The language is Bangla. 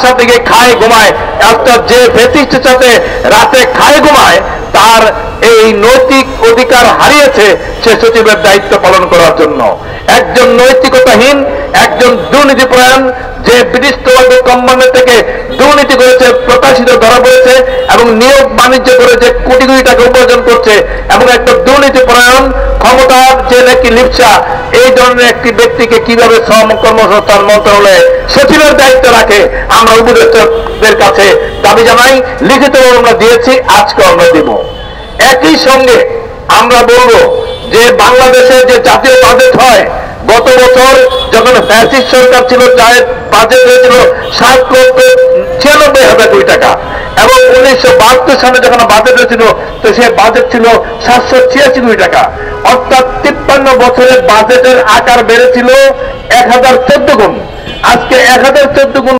বাসা থেকে খায় ঘুমায়, অর্থাৎ যে ফ্যাসিস্টের সাথে রাতে খায় ঘুমায়, তার এই নৈতিক অধিকার হারিয়েছে সে সচিবের দায়িত্ব পালন করার জন্য। একজন নৈতিকতাহীন, একজন দুর্নীতিপরায়ণ, যে ব্রিটিশ তোমাদের কোম্পানি থেকে দুর্নীতি করেছে, প্রকাশিত ধরা পড়েছে এবং নিয়োগ বাণিজ্য করে যে কোটি কোটি টাকা উপার্জন করছে, এবং একটা দুর্নীতিপরায়ণ ক্ষমতার যে নাকি লিপসা, এই ধরনের একটি ব্যক্তিকে কিভাবে শ্রম কর্মসংস্থান মন্ত্রণালয়ে সচিবের দায়িত্ব রাখে, আমরা উপদেষ্টাদের কাছে দাবি জানাই। লিখিত আমরা দিয়েছি, আজকে আমরা দিব। একই সঙ্গে আমরা বলবো যে বাংলাদেশে যে জাতীয় বাজেট হয়, গত বছর যখন ফ্যাসিস্ট সরকার ছিল, যার বাজেট হয়েছিল 7,96,000 কোটি টাকা, এবং 1972 সালে যখন বাজেট হয়েছিল তো সে বাজেট ছিল 786 কোটি টাকা, অর্থাৎ 53 বছরের বাজেটের আকার বেড়েছিল 1014 গুণ। আজকে 1014 গুণ